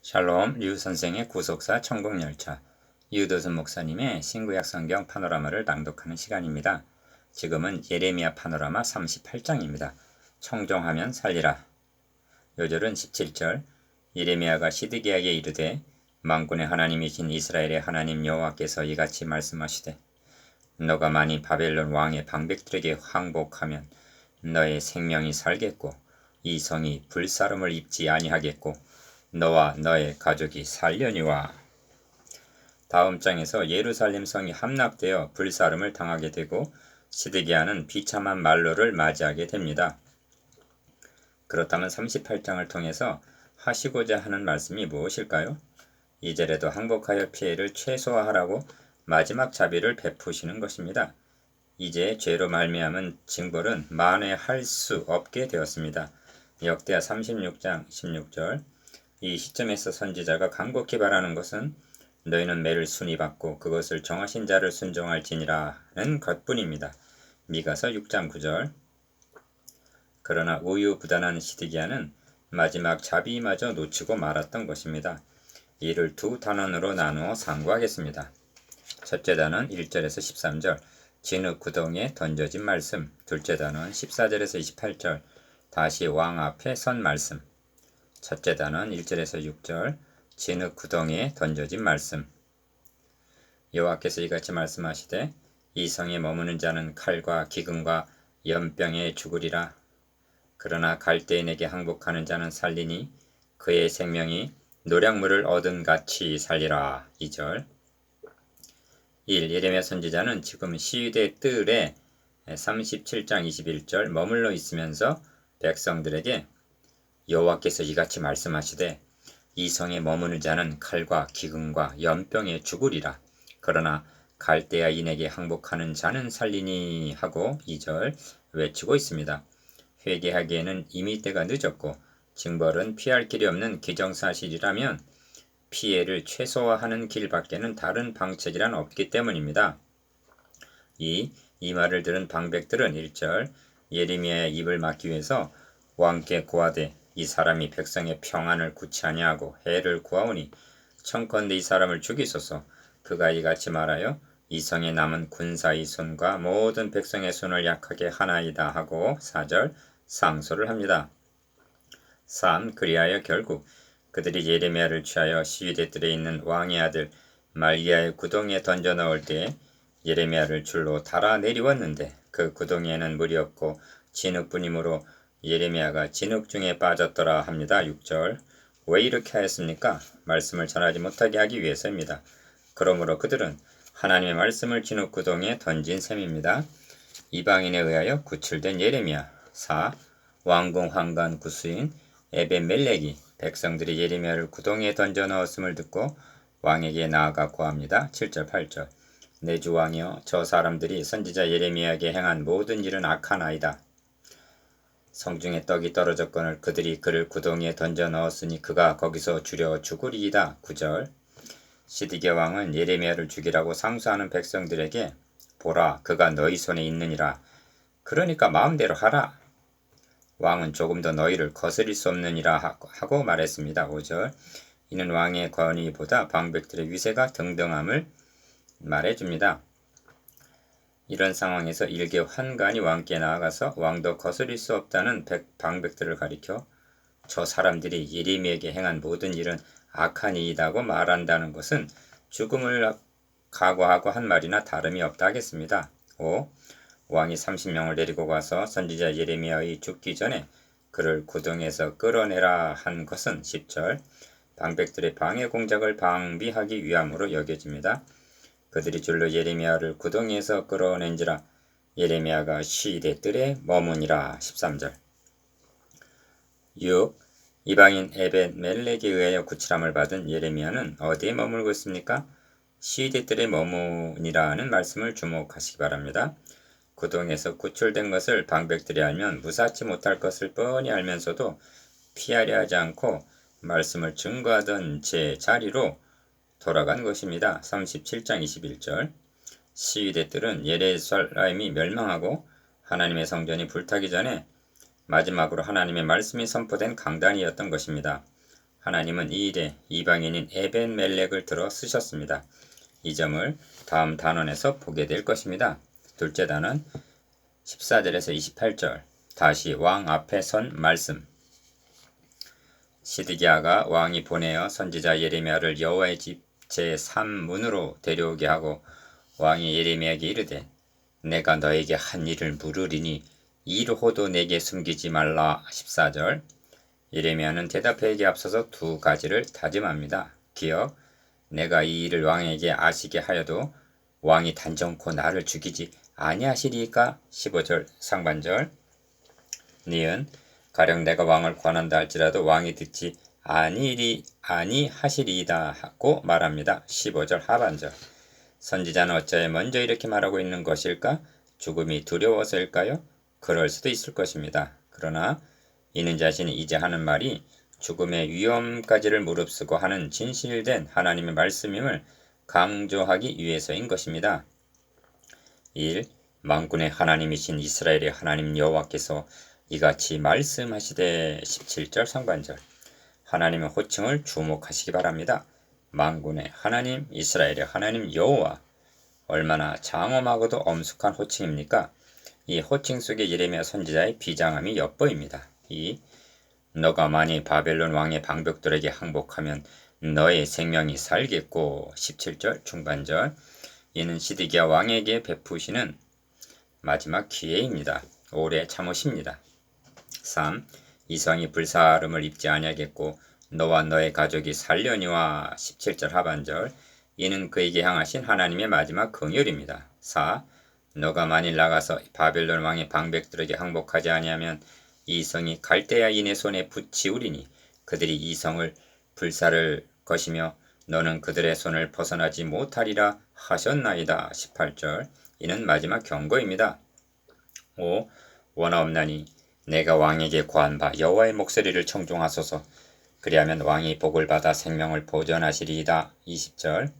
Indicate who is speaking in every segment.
Speaker 1: 샬롬 류 선생의 구속사 천국열차 유도순 목사님의 신구약 성경 파노라마를 낭독하는 시간입니다. 지금은 예레미야 파노라마 38장입니다. 청종하면 살리라. 요절은 17절 예레미야가 시드기야에게 이르되 만군의 하나님이신 이스라엘의 하나님 여호와께서 이같이 말씀하시되 너가 만일 바벨론 왕의 방백들에게 항복하면 너의 생명이 살겠고 이 성이 불사름을 입지 아니하겠고 너와 너의 가족이 살려니와. 다음 장에서 예루살렘 성이 함락되어 불사름을 당하게 되고 시드기야는 비참한 말로를 맞이하게 됩니다. 그렇다면 38장을 통해서 하시고자 하는 말씀이 무엇일까요? 2절에도 항복하여 피해를 최소화하라고 마지막 자비를 베푸시는 것입니다. 이제 죄로 말미암은 징벌은 만회할 수 없게 되었습니다. 역대하 36장 16절 이 시점에서 선지자가 간곡히 바라는 것은 너희는 매를 순히 받고 그것을 정하신 자를 순종할지니라는 것뿐입니다. 미가서 6장 9절 그러나 우유부단한 시드기야는 마지막 자비마저 놓치고 말았던 것입니다. 이를 두 단원으로 나누어 상고하겠습니다. 첫째 단원 1절에서 13절 진흙 구덩이에 던져진 말씀. 둘째 단원 14절에서 28절 다시 왕 앞에 선 말씀. 첫째 단원 1절에서 6절 진흙 구덩이에 던져진 말씀. 여호와께서 이같이 말씀하시되 이 성에 머무는 자는 칼과 기근과 연병에 죽으리라. 그러나 갈대인에게 항복하는 자는 살리니 그의 생명이 노량물을 얻은 같이 살리라. 2절 1. 예레미야 선지자는 지금 시위대 뜰에 37장 21절 머물러 있으면서 백성들에게 여호와께서 이같이 말씀하시되 이 성에 머무는 자는 칼과 기근과 연병에 죽으리라. 그러나 갈대아인에게 항복하는 자는 살리니 하고 2절 외치고 있습니다. 회개하기에는 이미 때가 늦었고 징벌은 피할 길이 없는 기정사실이라면 피해를 최소화하는 길밖에는 다른 방책이란 없기 때문입니다. 이 말을 들은 방백들은 1절 예레미야의 입을 막기 위해서 왕께 고하되 이 사람이 백성의 평안을 구치하냐 하고 해를 구하오니 청컨대 이 사람을 죽이소서. 그가 이같이 말하여 이 성에 남은 군사의 손과 모든 백성의 손을 약하게 하나이다 하고 4절 상소를 합니다. 3. 그리하여 결국 그들이 예레미야를 취하여 시위대 뜰에 있는 왕의 아들 말기야의 구덩이에 던져 넣을 때에 예레미야를 줄로 달아 내리웠는데 그 구덩이에는 물이 없고 진흙뿐이므로 예레미야가 진흙 중에 빠졌더라 합니다. 6절 왜 이렇게 하였습니까? 말씀을 전하지 못하게 하기 위해서입니다. 그러므로 그들은 하나님의 말씀을 진흙 구덩이에 던진 셈입니다. 이방인에 의하여 구출된 예레미야. 4. 왕궁 환관 구수인 에벤멜렉이 백성들이 예레미야를 구덩이에 던져 넣었음을 듣고 왕에게 나아가 고합니다. 7절 8절 내 주 왕이여 저 사람들이 선지자 예레미야에게 행한 모든 일은 악하나이다. 성중에 떡이 떨어졌거늘 그들이 그를 구덩이에 던져 넣었으니 그가 거기서 주려 죽으리이다. 9절 시드기야 왕은 예레미야를 죽이라고 상소하는 백성들에게 보라 그가 너희 손에 있느니라. 그러니까 마음대로 하라. 왕은 조금 더 너희를 거스릴 수 없느니라 하고 말했습니다. 5절 이는 왕의 권위보다 방백들의 위세가 등등함을 말해줍니다. 이런 상황에서 일개 환관이 왕께 나아가서 왕도 거스릴 수 없다는 방백들을 가리켜 저 사람들이 예레미야에게 행한 모든 일은 악한 일이라고 말한다는 것은 죽음을 각오하고 한 말이나 다름이 없다 하겠습니다. 5. 왕이 30명을 데리고 가서 선지자 예레미야의 죽기 전에 그를 구덩이에서 끌어내라 한 것은 10절 방백들의 방해 공작을 방비하기 위함으로 여겨집니다. 그들이 줄로 예레미야를 구덩이에서 끌어낸지라 예레미야가 시위대 뜰에 머무니라. 13절 6. 이방인 에벤멜렉에 의하여 구출함을 받은 예레미야는 어디에 머물고 있습니까? 시위대 뜰에 머무니라는 말씀을 주목하시기 바랍니다. 구덩이에서 구출된 것을 방백들이 알면 무사치 못할 것을 뻔히 알면서도 피하려 하지 않고 말씀을 증거하던 제 자리로 돌아간 것입니다. 37장 21절 시위대 뜰은 예루살렘이 멸망하고 하나님의 성전이 불타기 전에 마지막으로 하나님의 말씀이 선포된 강단이었던 것입니다. 하나님은 이 일에 이방인인 에벤멜렉을 들어 쓰셨습니다. 이 점을 다음 단원에서 보게 될 것입니다. 둘째 단원 14절에서 28절 다시 왕 앞에 선 말씀. 시드기야가 왕이 보내어 선지자 예레미야를 여호와의 집 제3문으로 데려오게 하고 왕이 예레미야에게 이르되 내가 너에게 한 일을 물으리니 이르호도 내게 숨기지 말라. 14절 예레미야는 대답하기에 앞서서 두 가지를 다짐합니다. 기억, 내가 이 일을 왕에게 아시게 하여도 왕이 단정코 나를 죽이지 아니하시리까? 15절 상반절 니은 가령 내가 왕을 권한다 할지라도 왕이 듣지 아니하시리이다 하고 말합니다. 15절 하반절 선지자는 어찌하여 먼저 이렇게 말하고 있는 것일까? 죽음이 두려워서일까요? 그럴 수도 있을 것입니다. 그러나 이는 자신이 이제 하는 말이 죽음의 위험까지를 무릅쓰고 하는 진실된 하나님의 말씀임을 강조하기 위해서인 것입니다. 1. 만군의 하나님이신 이스라엘의 하나님 여호와께서 이같이 말씀하시되 17절 상반절 하나님의 호칭을 주목하시기 바랍니다. 만군의 하나님 이스라엘의 하나님 여호와 얼마나 장엄하고도 엄숙한 호칭입니까? 이 호칭 속에 예레미야 선지자의 비장함이 엿보입니다. 2. 너가 만일 바벨론 왕의 방백들에게 항복하면 너의 생명이 살겠고 17절 중반절 이는 시드기야 왕에게 베푸시는 마지막 기회입니다. 오래 참으십니다. 3. 이성이 불사름을 입지 아니하겠고 너와 너의 가족이 살려니와 17절 하반절 이는 그에게 향하신 하나님의 마지막 긍휼입니다. 4. 너가 만일 나가서 바벨론 왕의 방백들에게 항복하지 아니하면 이 성이 갈대아인의 손에 붙이우리니 그들이 이 성을 불사를 것이며 너는 그들의 손을 벗어나지 못하리라 하셨나이다. 18절 이는 마지막 경고입니다. 5. 원하옵나니 내가 왕에게 고한 바 여호와의 목소리를 청종하소서. 그리하면 왕이 복을 받아 생명을 보존하시리이다. 20절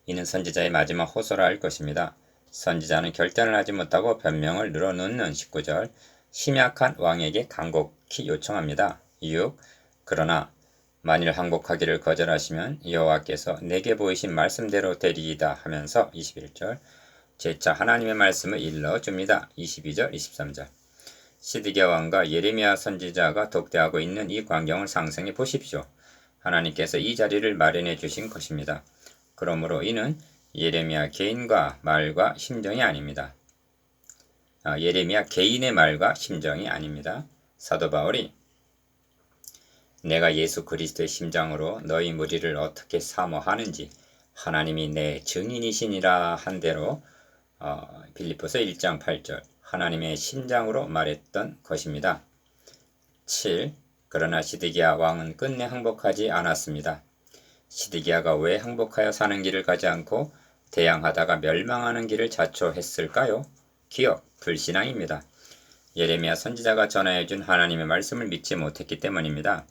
Speaker 1: 이는 선지자의 마지막 호소라 할 것입니다. 선지자는 결단을 하지 못하고 변명을 늘어놓는 19절 심약한 왕에게 간곡히 요청합니다. 6. 그러나 만일 항복하기를 거절하시면 여호와께서 내게 보이신 말씀대로 되리이다 하면서 21절 재차 하나님의 말씀을 일러줍니다. 22절 23절 시드기야 왕과 예레미야 선지자가 독대하고 있는 이 광경을 상상해 보십시오. 하나님께서 이 자리를 마련해 주신 것입니다. 그러므로 이는 예레미야 개인과 말과 심정이 아닙니다. 예레미야 개인의 말과 심정이 아닙니다. 사도 바울이 내가 예수 그리스도의 심장으로 너희 무리를 어떻게 사모하는지 하나님이 내 증인이시니라 한 대로 빌립보서 1장 8절 하나님의 심장으로 말했던 것입니다. 7. 그러나 시드기야 왕은 끝내 항복하지 않았습니다. 시드기야가 왜 항복하여 사는 길을 가지 않고 대항하다가 멸망하는 길을 자초했을까요? 기억, 불신앙입니다. 예레미야 선지자가 전하여준 하나님의 말씀을 믿지 못했기 때문입니다.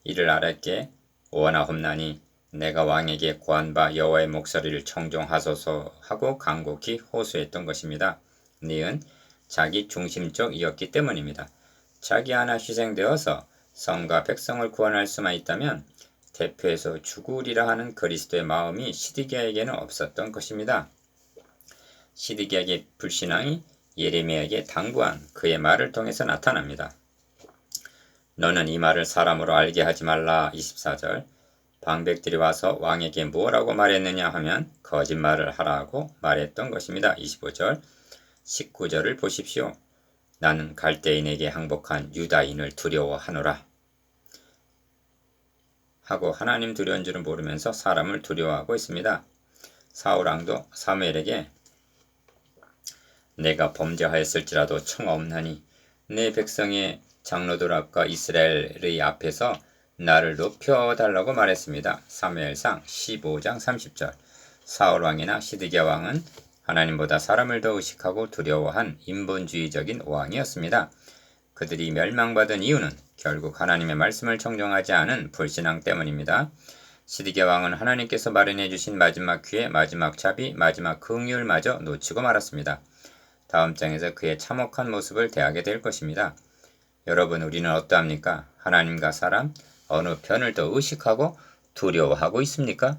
Speaker 1: 이를 알았기에 원하옵나니 내가 왕에게 고한 바 여호와의 목소리를 청종하소서 하고 간곡히 호소했던 것입니다. 니은 자기 중심적이었기 때문입니다. 자기 하나 희생되어서 성과 백성을 구원할 수만 있다면 대표해서 죽으리라 하는 그리스도의 마음이 시드기야에게는 없었던 것입니다. 시드기야의 불신앙이 예레미야에게 당부한 그의 말을 통해서 나타납니다. 너는 이 말을 사람으로 알게 하지 말라. 24절 방백들이 와서 왕에게 뭐라고 말했느냐 하면 거짓말을 하라고 말했던 것입니다. 25절 19절을 보십시오. 나는 갈대인에게 항복한 유다인을 두려워하노라 하고 하나님 두려운 줄은 모르면서 사람을 두려워하고 있습니다. 사울왕도 사무엘에게 내가 범죄하였을지라도 청없나니 내 백성의 장로들 앞과 이스라엘의 앞에서 나를 높여달라고 말했습니다. 사무엘상 15장 30절 사울왕이나 시드기야 왕은 하나님보다 사람을 더 의식하고 두려워한 인본주의적인 왕이었습니다. 그들이 멸망받은 이유는 결국 하나님의 말씀을 청종하지 않은 불신앙 때문입니다. 시드기야 왕은 하나님께서 마련해 주신 마지막 기회, 마지막 자비, 마지막 긍휼마저 놓치고 말았습니다. 다음 장에서 그의 참혹한 모습을 대하게 될 것입니다. 여러분, 우리는 어떠합니까? 하나님과 사람, 어느 편을 더 의식하고 두려워하고 있습니까?